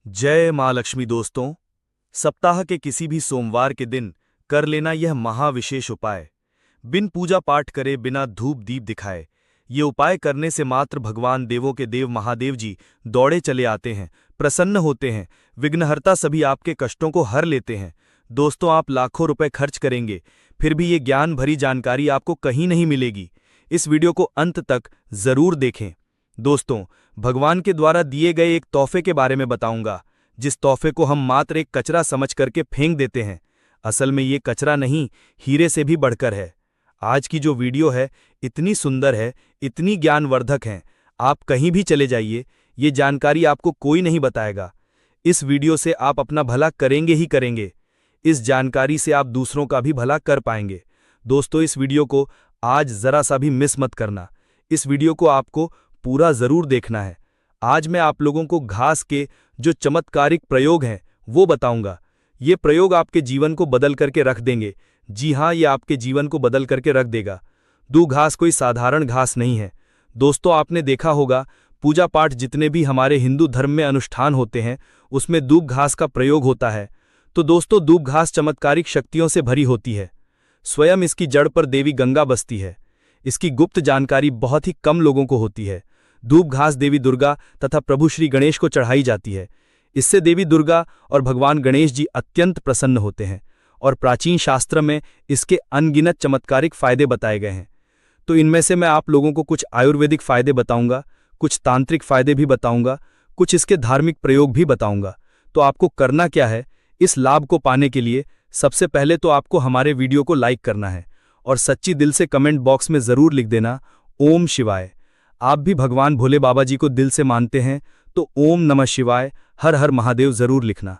जय माँ लक्ष्मी। दोस्तों, सप्ताह के किसी भी सोमवार के दिन कर लेना यह महाविशेष उपाय। बिन पूजा पाठ करे, बिना धूप दीप दिखाए ये उपाय करने से मात्र भगवान देवों के देव महादेव जी दौड़े चले आते हैं, प्रसन्न होते हैं। विघ्नहर्ता सभी आपके कष्टों को हर लेते हैं। दोस्तों, आप लाखों रुपए खर्च करेंगे, फिर भी ये ज्ञान भरी जानकारी आपको कहीं नहीं मिलेगी। इस वीडियो को अंत तक जरूर देखें। दोस्तों, भगवान के द्वारा दिए गए एक तोहफे के बारे में बताऊंगा, जिस तोहफे को हम मात्र एक कचरा समझ करके फेंक देते हैं। असल में ये कचरा नहीं, हीरे से भी बढ़कर है। आज की जो वीडियो है इतनी सुंदर है, इतनी ज्ञानवर्धक है, आप कहीं भी चले जाइए, ये जानकारी आपको कोई नहीं बताएगा। इस वीडियो से आप अपना भला करेंगे ही करेंगे। इस जानकारी से आप दूसरों का भी भला कर पाएंगे। दोस्तों, इस वीडियो को आज जरा सा भी मिस मत करना। इस वीडियो को आपको पूरा जरूर देखना है। आज मैं आप लोगों को घास के जो चमत्कारिक प्रयोग हैं वो बताऊंगा। ये प्रयोग आपके जीवन को बदल करके रख देंगे। जी हाँ, ये आपके जीवन को बदल करके रख देगा। दूब घास कोई साधारण घास नहीं है। दोस्तों, आपने देखा होगा पूजा पाठ जितने भी हमारे हिंदू धर्म में अनुष्ठान होते हैं उसमें दूब घास का प्रयोग होता है। तो दोस्तों, दूब घास चमत्कारिक शक्तियों से भरी होती है। स्वयं इसकी जड़ पर देवी गंगा बसती है। इसकी गुप्त जानकारी बहुत ही कम लोगों को होती है। दूब घास देवी दुर्गा तथा प्रभु श्री गणेश को चढ़ाई जाती है। इससे देवी दुर्गा और भगवान गणेश जी अत्यंत प्रसन्न होते हैं और प्राचीन शास्त्र में इसके अनगिनत चमत्कारिक फायदे बताए गए हैं। तो इनमें से मैं आप लोगों को कुछ आयुर्वेदिक फायदे बताऊंगा, कुछ तांत्रिक फायदे भी बताऊंगा, कुछ इसके धार्मिक प्रयोग भी बताऊंगा। तो आपको करना क्या है इस लाभ को पाने के लिए? सबसे पहले तो आपको हमारे वीडियो को लाइक करना है और सच्ची दिल से कमेंट बॉक्स में जरूर लिख देना ओम शिवाय। आप भी भगवान भोले बाबा जी को दिल से मानते हैं तो ओम नमः शिवाय, हर हर महादेव जरूर लिखना।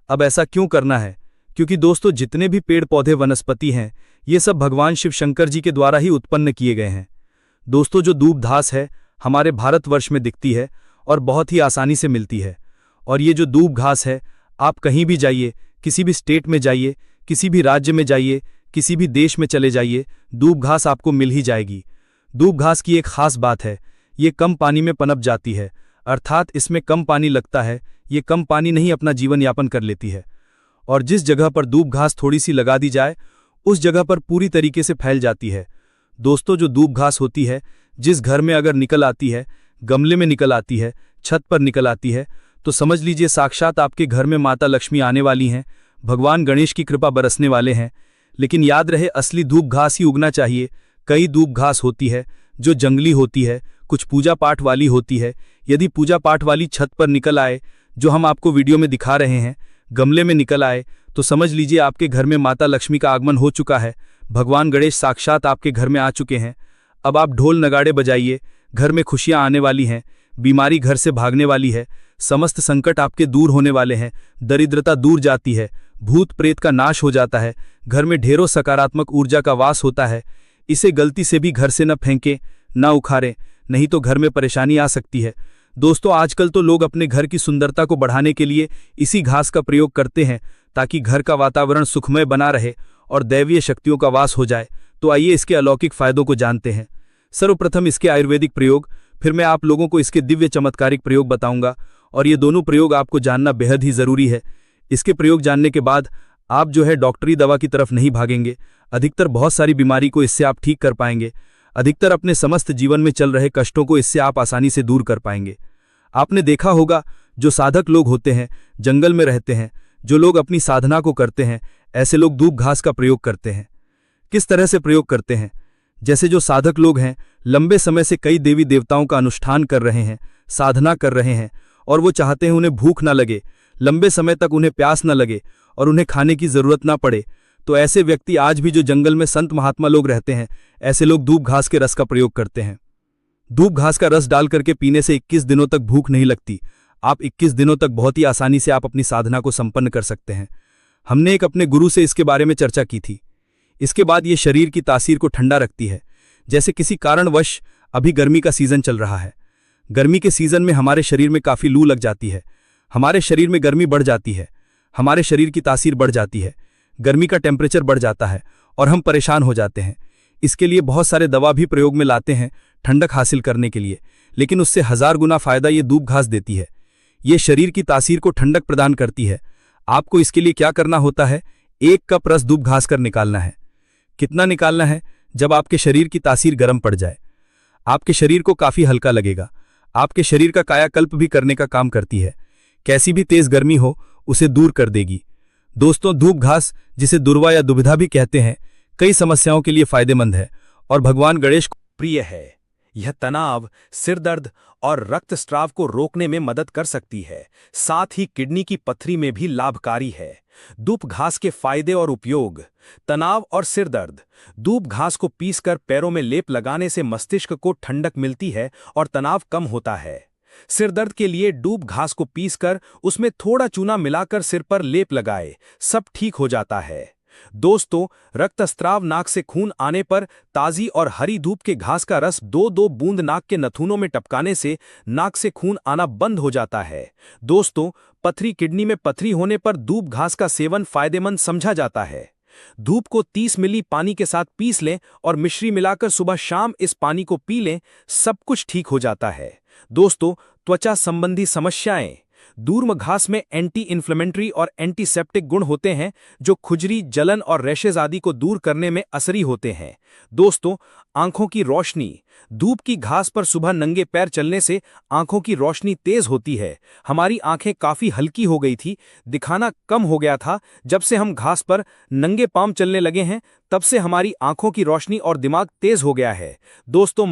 अब ऐसा क्यों करना है? क्योंकि दोस्तों, जितने भी पेड़ पौधे वनस्पति हैं ये सब भगवान शिव शंकर जी के द्वारा ही उत्पन्न किए गए हैं। दोस्तों, जो दूब घास है हमारे भारतवर्ष में दिखती है और बहुत ही आसानी से मिलती है। और ये जो दूब घास है, आप कहीं भी जाइए, किसी भी स्टेट में जाइए, किसी भी राज्य में जाइए, किसी भी देश में चले जाइए, दूब घास आपको मिल ही जाएगी। दूब घास की एक खास बात है, ये कम पानी में पनप जाती है, अर्थात इसमें कम पानी लगता है। ये कम पानी नहीं अपना जीवन यापन कर लेती है। और जिस जगह पर दूब घास थोड़ी सी लगा दी जाए उस जगह पर पूरी तरीके से फैल जाती है। दोस्तों, जो दूब घास होती है जिस घर में अगर निकल आती है, गमले में निकल आती है, छत पर निकल आती है, तो समझ लीजिए साक्षात आपके घर में माता लक्ष्मी आने वाली हैं, भगवान गणेश की कृपा बरसने वाले हैं। लेकिन याद रहे, असली दूब घास ही उगना चाहिए। कई दूब घास होती है जो जंगली होती है, कुछ पूजा पाठ वाली होती है। यदि पूजा पाठ वाली छत पर निकल आए, जो हम आपको वीडियो में दिखा रहे हैं, गमले में निकल आए, तो समझ लीजिए आपके घर में माता लक्ष्मी का आगमन हो चुका है। भगवान गणेश साक्षात आपके घर में आ चुके हैं। अब आप ढोल नगाड़े बजाइए, घर में खुशियां आने वाली हैं, बीमारी घर से भागने वाली है, समस्त संकट आपके दूर होने वाले हैं, दरिद्रता दूर जाती है, भूत प्रेत का नाश हो जाता है, घर में ढेरों सकारात्मक ऊर्जा का वास होता है। इसे गलती से भी घर से न फेंकें, न उखाड़ें, नहीं तो घर में परेशानी आ सकती है। दोस्तों, आजकल तो लोग अपने घर की सुंदरता को बढ़ाने के लिए इसी घास का प्रयोग करते हैं ताकि घर का वातावरण सुखमय बना रहे और दैवीय शक्तियों का वास हो जाए। तो आइए इसके अलौकिक फायदों को जानते हैं। सर्वप्रथम इसके आयुर्वेदिक प्रयोग, फिर मैं आप लोगों को इसके दिव्य चमत्कारिक प्रयोग बताऊंगा। और ये दोनों प्रयोग आपको जानना बेहद ही जरूरी है। इसके प्रयोग जानने के बाद आप जो है डॉक्टरी दवा की तरफ नहीं भागेंगे। अधिकतर बहुत सारी बीमारी को इससे आप ठीक कर पाएंगे। अधिकतर अपने समस्त जीवन में चल रहे कष्टों को इससे आप आसानी से दूर कर पाएंगे। आपने देखा होगा जो साधक लोग होते हैं, जंगल में रहते हैं, जो लोग अपनी साधना को करते हैं, ऐसे लोग दूब घास का प्रयोग करते हैं। किस तरह से प्रयोग करते हैं? जैसे जो साधक लोग हैं, लंबे समय से कई देवी देवताओं का अनुष्ठान कर रहे हैं, साधना कर रहे हैं, और वो चाहते हैं उन्हें भूख ना लगे, लंबे समय तक उन्हें प्यास न लगे और उन्हें खाने की जरूरत ना पड़े। तो ऐसे व्यक्ति आज भी जो जंगल में संत महात्मा लोग रहते हैं, ऐसे लोग दूब घास के रस का प्रयोग करते हैं। दूब घास का रस डाल करके पीने से 21 दिनों तक भूख नहीं लगती। आप 21 दिनों तक बहुत ही आसानी से आप अपनी साधना को संपन्न कर सकते हैं। हमने एक अपने गुरु से इसके बारे में चर्चा की थी। इसके बाद ये शरीर की तासीर को ठंडा रखती है। जैसे किसी कारणवश अभी गर्मी का सीजन चल रहा है, गर्मी के सीजन में हमारे शरीर में काफ़ी लू लग जाती है, हमारे शरीर में गर्मी बढ़ जाती है, हमारे शरीर की तासीर बढ़ जाती है, गर्मी का टेम्परेचर बढ़ जाता है और हम परेशान हो जाते हैं। इसके लिए बहुत सारे दवा भी प्रयोग में लाते हैं ठंडक हासिल करने के लिए, लेकिन उससे 1000 गुना फायदा ये दूब घास देती है। ये शरीर की तासीर को ठंडक प्रदान करती है। आपको इसके लिए क्या करना होता है? 1 कप रस दूब घास कर निकालना है। कितना निकालना है? जब आपके शरीर की तासीर गर्म पड़ जाए। आपके शरीर को काफी हल्का लगेगा। आपके शरीर का कायाकल्प भी करने का काम करती है। कैसी भी तेज गर्मी हो उसे दूर कर देगी। दोस्तों, धूप घास, जिसे दुर्वा या दुविधा भी कहते हैं, कई समस्याओं के लिए फायदेमंद है और भगवान गणेश को प्रिय है। यह तनाव, सिरदर्द और रक्तस्राव को रोकने में मदद कर सकती है। साथ ही किडनी की पथरी में भी लाभकारी है। दूब घास के फायदे और उपयोग। तनाव और सिरदर्द। दूब घास को पीसकर पैरों में लेप लगाने से मस्तिष्क को ठंडक मिलती है और तनाव कम होता है। सिरदर्द के लिए दूब घास को पीसकर उसमें थोड़ा चूना मिलाकर सिर पर लेप लगाए, सब ठीक हो जाता है। दोस्तों, रक्तस्राव, नाक से खून आने पर ताजी और हरी धूप के घास का रस 2-2 बूंद नाक के नथुनों में टपकाने से नाक से खून आना बंद हो जाता है। दोस्तों, पथरी, किडनी में पथरी होने पर दूब घास का सेवन फायदेमंद समझा जाता है। धूप को 30 मिली पानी के साथ पीस लें और मिश्री मिलाकर सुबह शाम इस पानी को पी लें, सब कुछ ठीक हो जाता है। दोस्तों, त्वचा संबंधी समस्याएं। दूर्म घास में एंटी इन्फ्लेमेटरी और एंटीसेप्टिक गुण होते हैं जो खुजली, जलन और रैशेज आदि को दूर करने में असरी होते हैं। दोस्तों, आंखों की रोशनी। धूप की घास पर सुबह नंगे पैर चलने से आंखों की रोशनी तेज होती है। हमारी आंखें काफी हल्की हो गई थी, दिखाना कम हो गया था। जब से हम घास पर नंगे पांव चलने लगे हैं, तब से हमारी आंखों की रोशनी और दिमाग तेज हो गया है। दोस्तों,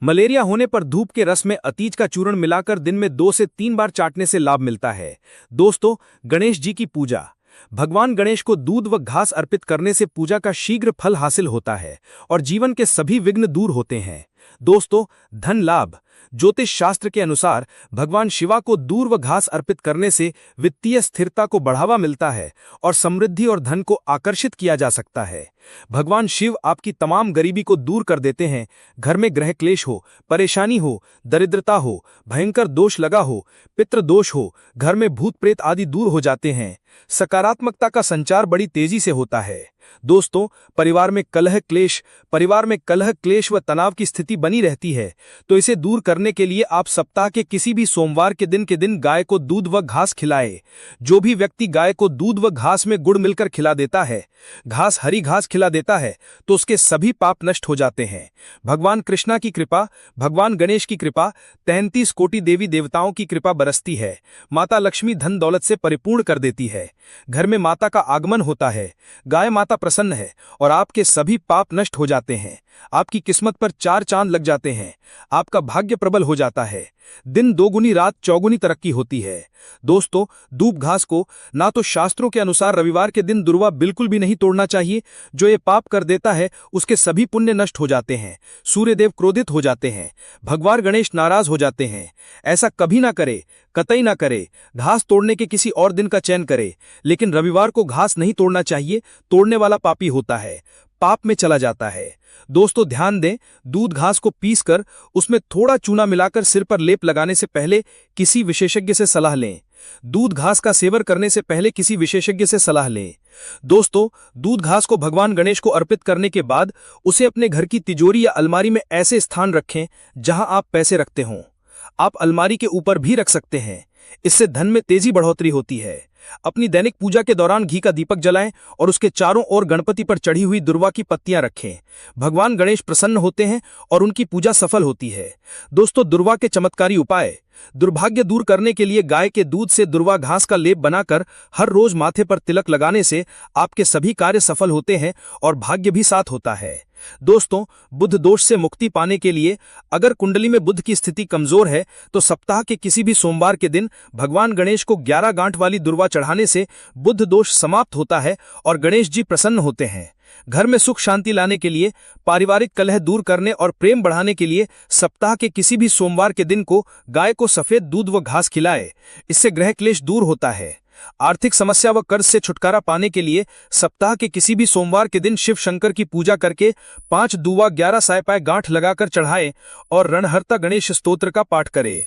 मलेरिया होने पर धूप के रस में अतीज का चूर्ण मिलाकर दिन में 2 से 3 बार चाटने से लाभ मिलता है। दोस्तों, गणेश जी की पूजा। भगवान गणेश को दूध व घास अर्पित करने से पूजा का शीघ्र फल हासिल होता है और जीवन के सभी विघ्न दूर होते हैं। दोस्तों, धन लाभ। ज्योतिष शास्त्र के अनुसार भगवान शिवा को दूध व घास अर्पित करने से वित्तीय स्थिरता को बढ़ावा मिलता है और समृद्धि और धन को आकर्षित किया जा सकता है। भगवान शिव आपकी तमाम गरीबी को दूर कर देते हैं। घर में ग्रह क्लेश हो, परेशानी हो, दरिद्रता हो, भयंकर दोष लगा हो, पितृ दोष हो, घर में भूत प्रेत आदि दूर हो जाते हैं। सकारात्मकता का संचार बड़ी तेजी से होता है। दोस्तों, परिवार में कलह क्लेश व तनाव की स्थिति बनी रहती है, तो इसे दूर करने के लिए आप सप्ताह के किसी भी सोमवार के दिन गाय को दूध व घास खिलाए। जो भी व्यक्ति गाय को दूध व घास में गुड़ मिलकर खिला देता है, हरी घास खिला देता है, तो उसके सभी पाप नष्ट हो जाते हैं। भगवान कृष्णा की कृपा, भगवान गणेश की कृपा, 33 कोटि देवी देवताओं की कृपा बरसती है। माता लक्ष्मी धन दौलत से परिपूर्ण कर देती है। घर में माता का आगमन होता है। गाय माता प्रसन्न है और आपके सभी पाप नष्ट हो जाते हैं। आपकी किस्मत पर 4 चांद लग जाते हैं। आपका भाग्य प्रबल हो जाता है। दिन दोगुनी, रात चौगुनी तरक्की होती है। दोस्तों, दूब घास को ना तो शास्त्रों के अनुसार रविवार के दिन दुर्वा बिल्कुल भी नहीं तोड़ना चाहिए। जो ये पाप कर देता है उसके सभी पुण्य नष्ट हो जाते हैं। सूर्यदेव क्रोधित हो जाते हैं। भगवान गणेश नाराज हो जाते हैं। ऐसा कभी ना करे, कतई ना करे। घास तोड़ने के किसी और दिन का चयन करे, लेकिन रविवार को घास नहीं तोड़ना चाहिए। तोड़ने वाला पापी होता है, पाप में चला जाता है। दोस्तों, ध्यान दें, दूध घास को पीसकर उसमें थोड़ा चूना मिलाकर सिर पर लेप लगाने से पहले किसी विशेषज्ञ से सलाह लें। दूध घास का सेवन करने से पहले किसी विशेषज्ञ से सलाह लें। दोस्तों, दूध घास को भगवान गणेश को अर्पित करने के बाद उसे अपने घर की तिजोरी या अलमारी में ऐसे स्थान रखें जहां आप पैसे रखते हों। आप अलमारी के ऊपर भी रख सकते हैं। इससे धन में तेजी बढ़ोतरी होती है। अपनी दैनिक पूजा के दौरान घी का दीपक जलाएं और उसके चारों ओर गणपति पर चढ़ी हुई दुर्वा की पत्तियां रखें। भगवान गणेश प्रसन्न होते हैं और उनकी पूजा सफल होती है। दोस्तों, दुर्वा के चमत्कारी उपाय। दुर्भाग्य दूर करने के लिए गाय के दूध से दुर्वा घास का लेप बनाकर हर रोज माथे पर तिलक लगाने से आपके सभी कार्य सफल होते हैं और भाग्य भी साथ होता है। दोस्तों, बुध दोष से मुक्ति पाने के लिए अगर कुंडली में बुध की स्थिति कमजोर है तो सप्ताह के किसी भी सोमवार के दिन भगवान गणेश को 11 गांठ वाली दुर्वा चढ़ाने से बुध दोष समाप्त होता है और गणेश जी प्रसन्न होते हैं। घर में सुख शांति लाने के लिए, पारिवारिक कलह दूर करने और प्रेम बढ़ाने के लिए सप्ताह के किसी भी सोमवार के दिन को गाय को सफेद दूध व घास खिलाए। इससे ग्रह क्लेश दूर होता है। आर्थिक समस्या व कर्ज से छुटकारा पाने के लिए सप्ताह के किसी भी सोमवार के दिन शिव शंकर की पूजा करके 5 दूवा 11 सायपाय गांठ लगाकर चढ़ाए और रणहर्ता गणेश स्तोत्र का पाठ करें।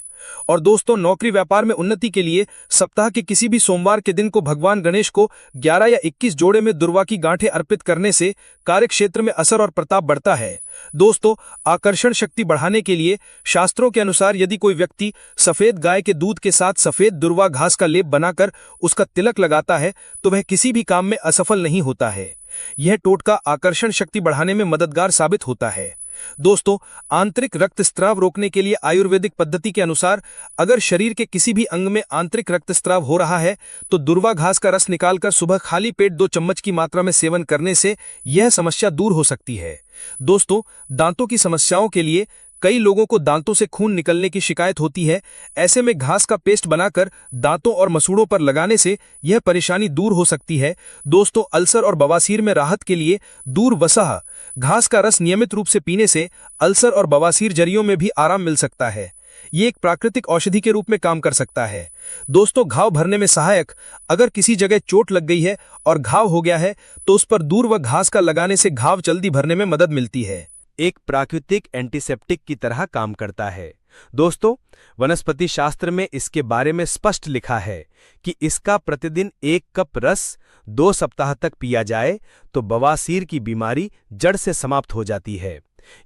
और दोस्तों, नौकरी व्यापार में उन्नति के लिए सप्ताह के किसी भी सोमवार के दिन को भगवान गणेश को 11 या 21 जोड़े में दुर्वा की गांठें अर्पित करने से कार्य क्षेत्र में असर और प्रताप बढ़ता है। दोस्तों, आकर्षण शक्ति बढ़ाने के लिए शास्त्रों के अनुसार यदि कोई व्यक्ति सफेद गाय के दूध के साथ सफेद दुर्वा घास का लेप बनाकर उसका तिलक लगाता है तो वह किसी भी काम में असफल नहीं होता है। यह टोटका आकर्षण शक्ति बढ़ाने में मददगार साबित होता है। दोस्तों, आंतरिक रक्तस्राव रोकने के लिए आयुर्वेदिक पद्धति के अनुसार अगर शरीर के किसी भी अंग में आंतरिक रक्तस्राव हो रहा है तो दुर्वा घास का रस निकालकर सुबह खाली पेट 2 चम्मच की मात्रा में सेवन करने से यह समस्या दूर हो सकती है। दोस्तों, दांतों की समस्याओं के लिए कई लोगों को दांतों से खून निकलने की शिकायत होती है। ऐसे में घास का पेस्ट बनाकर दांतों और मसूड़ों पर लगाने से यह परेशानी दूर हो सकती है। दोस्तों, अल्सर और बवासीर में राहत के लिए दूरवसह घास का रस नियमित रूप से पीने से अल्सर और बवासीर जरियों में भी आराम मिल सकता है। ये एक प्राकृतिक औषधि के रूप में काम कर सकता है। दोस्तों, घाव भरने में सहायक, अगर किसी जगह चोट लग गई है और घाव हो गया है तो उस पर दूर व घास का लगाने से घाव जल्दी भरने में मदद मिलती है। एक प्राकृतिक एंटीसेप्टिक की तरह काम करता है। दोस्तों, वनस्पति शास्त्र में इसके बारे में स्पष्ट लिखा है कि इसका प्रतिदिन 1 कप रस 2 सप्ताह तक पिया जाए तो बवासीर की बीमारी जड़ से समाप्त हो जाती है।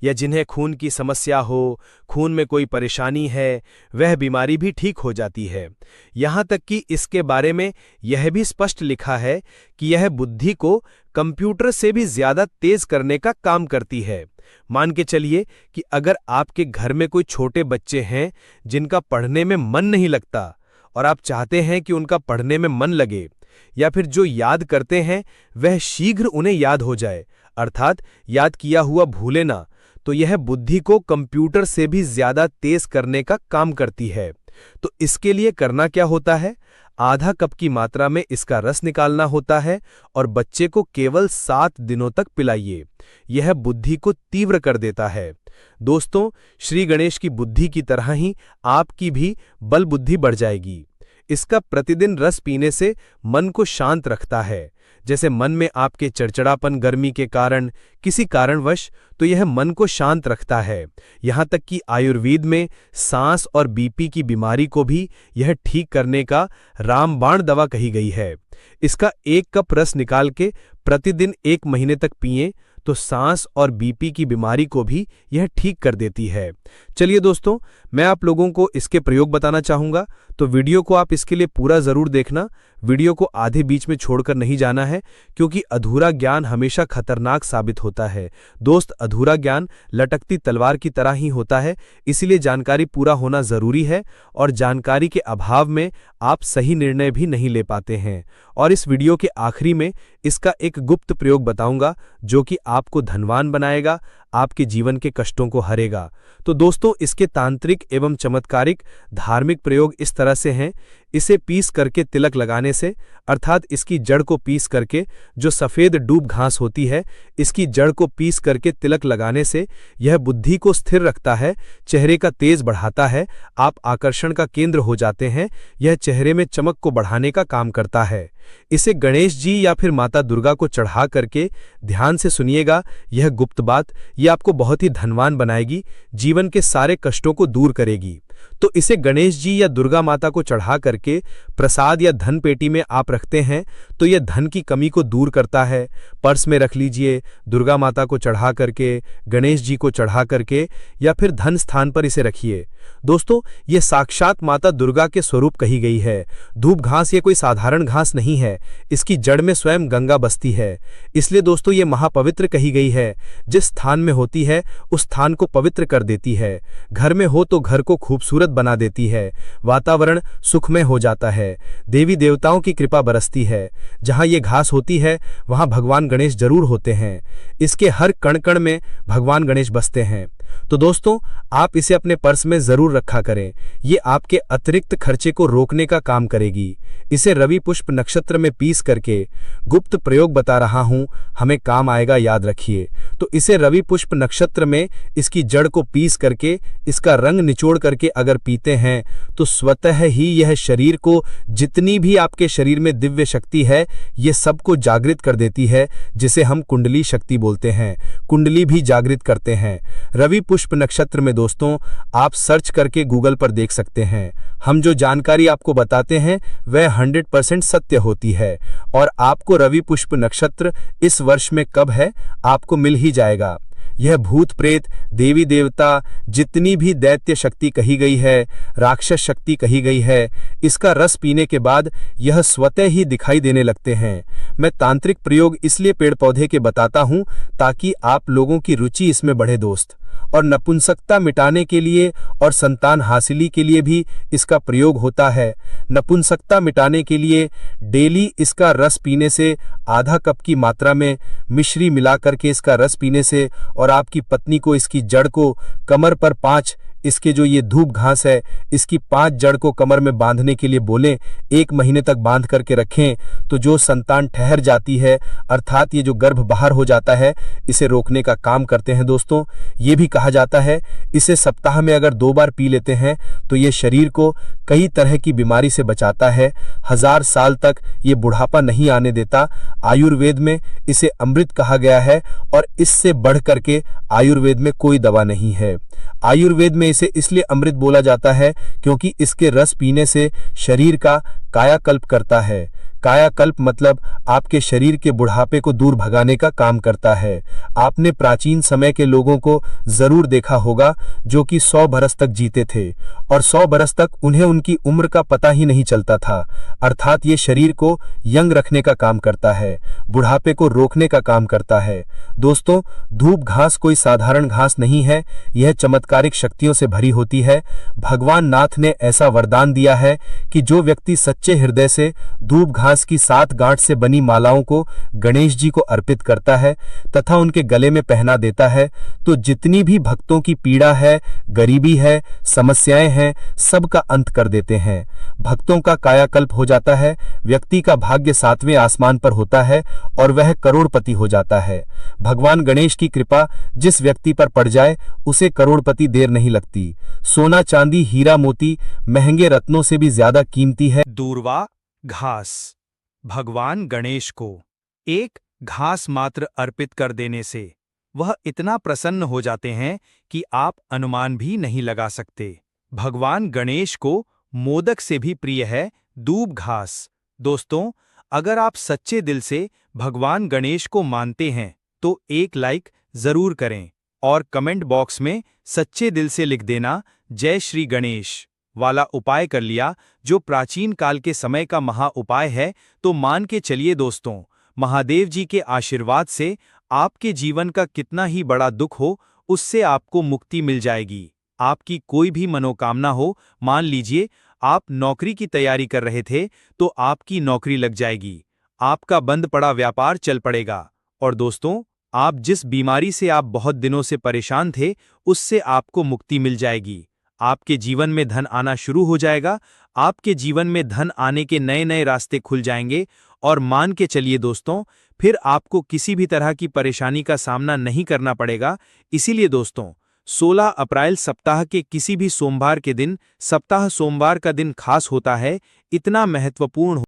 या जिन्हें खून की समस्या हो, खून में कोई परेशानी है, वह बीमारी भी ठीक हो जाती है। यहाँ तक कि इसके बारे में यह भी स्पष्ट लिखा है कि यह बुद्धि को कंप्यूटर से भी ज्यादा तेज करने का काम करती है। मान के चलिए कि अगर आपके घर में कोई छोटे बच्चे हैं जिनका पढ़ने में मन नहीं लगता और आप चाहते हैं कि उनका पढ़ने में मन लगे, या फिर जो याद करते हैं वह शीघ्र उन्हें याद हो जाए, अर्थात याद किया हुआ भूले ना, तो यह बुद्धि को कंप्यूटर से भी ज्यादा तेज करने का काम करती है। तो इसके लिए करना क्या होता है? आधा कप की मात्रा में इसका रस निकालना होता है और बच्चे को केवल 7 दिनों तक पिलाइए। यह बुद्धि को तीव्र कर देता है। दोस्तों, श्री गणेश की बुद्धि की तरह ही आपकी भी बल बुद्धि बढ़ जाएगी। इसका प्रतिदिन रस पीने से मन को शांत रखता है। जैसे मन में आपके चिड़चिड़ापन गर्मी के कारण किसी कारणवश, तो यह मन को शांत रखता है। यहाँ तक कि आयुर्वेद में सांस और बीपी की बीमारी को भी यह ठीक करने का रामबाण दवा कही गई है। इसका 1 कप रस निकाल के प्रतिदिन 1 महीने तक पिएं तो सांस और बीपी की बीमारी को भी यह ठीक कर देती है। चलिए दोस्तों, मैं आप लोगों को इसके प्रयोग बताना चाहूंगा, तो वीडियो को आप इसके लिए पूरा जरूर देखना। वीडियो को आधे बीच में छोड़कर नहीं जाना है, क्योंकि अधूरा ज्ञान हमेशा खतरनाक साबित होता है। दोस्त, अधूरा ज्ञान लटकती तलवार की तरह ही होता है, इसीलिए जानकारी पूरा होना जरूरी है और जानकारी के अभाव में आप सही निर्णय भी नहीं ले पाते हैं। और इस वीडियो के आखिरी में इसका एक गुप्त प्रयोग बताऊंगा जो कि आपको धनवान बनाएगा, आपके जीवन के कष्टों को हरेगा। तो दोस्तों, इसके तांत्रिक एवं चमत्कारिक धार्मिक प्रयोग इस तरह से हैं। इसे पीस करके तिलक लगाने से, अर्थात इसकी जड़ को पीस करके, जो सफेद डूब घास होती है, इसकी जड़ को पीस करके तिलक लगाने से यह बुद्धि को स्थिर रखता है, चेहरे का तेज बढ़ाता है, आप आकर्षण का केंद्र हो जाते हैं। यह चेहरे में चमक को बढ़ाने का काम करता है। इसे गणेश जी या फिर माता दुर्गा को चढ़ा करके ध्यान से सुनिएगा। यह गुप्त बात, यह आपको बहुत ही धनवान बनाएगी, जीवन के सारे कष्टों को दूर करेगी। तो इसे गणेश जी या दुर्गा माता को चढ़ा करके प्रसाद या धन पेटी में आप रखते हैं तो यह धन की कमी को दूर करता है। पर्स में रख लीजिए, दुर्गा माता को चढ़ा करके, गणेश जी को चढ़ा करके, या फिर धन स्थान पर इसे रखिए। दोस्तों, यह साक्षात माता दुर्गा के स्वरूप कही गई है। धूप घास ये कोई साधारण घास नहीं है, इसकी जड़ में स्वयं गंगा बसती है। इसलिए दोस्तों, ये महापवित्र कही गई है। जिस स्थान में होती है उस स्थान को पवित्र कर देती है। घर में हो तो घर को खूबसूरत बना देती है, वातावरण सुखमय हो जाता है, देवी देवताओं की कृपा बरसती है। जहां ये घास होती है वहां भगवान गणेश जरूर होते हैं। इसके हर कण कण में भगवान गणेश बसते हैं। तो दोस्तों, आप इसे अपने पर्स में जरूर रखा करें। ये आपके अतिरिक्त खर्चे को रोकने का काम करेगी। इसे रवि पुष्प नक्षत्र में पीस करके गुप्त प्रयोग बता रहा हूं, हमें काम आएगा, याद रखिए। तो इसे रवि पुष्प नक्षत्र में इसकी जड़ को पीस करके इसका रंग निचोड़ करके अगर पीते हैं तो स्वतः ही यह शरीर को, जितनी भी आपके शरीर में दिव्य शक्ति है, ये सबको जागृत कर देती है, जिसे हम कुंडली शक्ति बोलते हैं। कुंडली भी जागृत करते हैं। रवि पुष्प नक्षत्र में दोस्तों आप सर्च करके गूगल पर देख सकते हैं। हम जो जानकारी आपको बताते हैं वह 100% सत्य होती है। और आपको रवि पुष्प नक्षत्र इस वर्ष में कब है आपको मिल ही जाएगा। यह भूत प्रेत, देवी देवता, जितनी भी दैत्य शक्ति कही गई है, राक्षस शक्ति कही गई है, इसका रस पीने के बाद यह स्वतः ही दिखाई देने लगते हैं। मैं तांत्रिक प्रयोग इसलिए पेड़ पौधे के बताता हूं ताकि आप लोगों की रुचि इसमें बढ़े दोस्त। और नपुंसकता मिटाने के लिए और संतान हासिली के लिए भी इसका प्रयोग होता है। नपुंसकता मिटाने के लिए डेली इसका रस पीने से, आधा कप की मात्रा में मिश्री मिला करके इसका रस पीने से, और आपकी पत्नी को इसकी जड़ को कमर पर 5, इसके जो ये धूप घास है इसकी 5 जड़ को कमर में बांधने के लिए बोलें, 1 महीने तक बांध करके रखें, तो जो संतान ठहर जाती है, अर्थात ये जो गर्भ बाहर हो जाता है, इसे रोकने का काम करते हैं दोस्तों। ये भी कहा जाता है इसे सप्ताह में अगर 2 बार पी लेते हैं तो ये शरीर को कई तरह की बीमारी से बचाता है। 1000 साल तक ये बुढ़ापा नहीं आने देता। आयुर्वेद में इसे अमृत कहा गया है और इससे बढ़ करके आयुर्वेद में कोई दवा नहीं है। आयुर्वेद में इसे इसलिए अमृत बोला जाता है क्योंकि इसके रस पीने से शरीर का कायाकल्प करता है। कायाकल्प मतलब आपके शरीर के बुढ़ापे को दूर भगाने का काम करता है। आपने प्राचीन समय के लोगों को जरूर देखा होगा जो कि 100 बरस तक जीते थे और 100 बरस तक उन्हें उनकी उम्र का पता ही नहीं चलता था। अर्थात ये शरीर को यंग रखने का काम करता है, बुढ़ापे को रोकने का काम करता है। दोस्तों, धूप घास कोई साधारण घास नहीं है, यह चमत्कारिक शक्तियों से भरी होती है। भगवान नाथ ने ऐसा वरदान दिया है कि जो व्यक्ति सच्चे हृदय से धूप घास की 7 गांठ से बनी मालाओं को गणेश जी को अर्पित करता है तथा उनके गले में पहना देता है, तो जितनी भी भक्तों की पीड़ा है, गरीबी है, समस्याएं हैं, सब का अंत कर देते हैं। भक्तों का कायाकल्प हो जाता है, व्यक्ति का भाग्य 7वें आसमान पर होता है और वह करोड़पति हो जाता है। भगवान गणेश की कृपा जिस व्यक्ति पर पड़ जाए उसे करोड़पति देर नहीं लगती। सोना, चांदी, हीरा मोती महंगे रत्नों से भी ज्यादा कीमती है। दूर्वा घास। भगवान गणेश को एक घास मात्र अर्पित कर देने से वह इतना प्रसन्न हो जाते हैं कि आप अनुमान भी नहीं लगा सकते। भगवान गणेश को मोदक से भी प्रिय है दूब घास। दोस्तों, अगर आप सच्चे दिल से भगवान गणेश को मानते हैं तो एक लाइक जरूर करें और कमेंट बॉक्स में सच्चे दिल से लिख देना जय श्री गणेश वाला उपाय कर लिया, जो प्राचीन काल के समय का महा उपाय है। तो मान के चलिए दोस्तों, महादेव जी के आशीर्वाद से आपके जीवन का कितना ही बड़ा दुख हो उससे आपको मुक्ति मिल जाएगी। आपकी कोई भी मनोकामना हो, मान लीजिए आप नौकरी की तैयारी कर रहे थे तो आपकी नौकरी लग जाएगी, आपका बंद पड़ा व्यापार चल पड़ेगा। और दोस्तों, आप जिस बीमारी से आप बहुत दिनों से परेशान थे उससे आपको मुक्ति मिल जाएगी। आपके जीवन में धन आना शुरू हो जाएगा। आपके जीवन में धन आने के नए नए रास्ते खुल जाएंगे और मान के चलिए दोस्तों, फिर आपको किसी भी तरह की परेशानी का सामना नहीं करना पड़ेगा। इसीलिए दोस्तों, 16 अप्रैल सप्ताह के किसी भी सोमवार के दिन, सप्ताह सोमवार का दिन खास होता है, इतना महत्वपूर्ण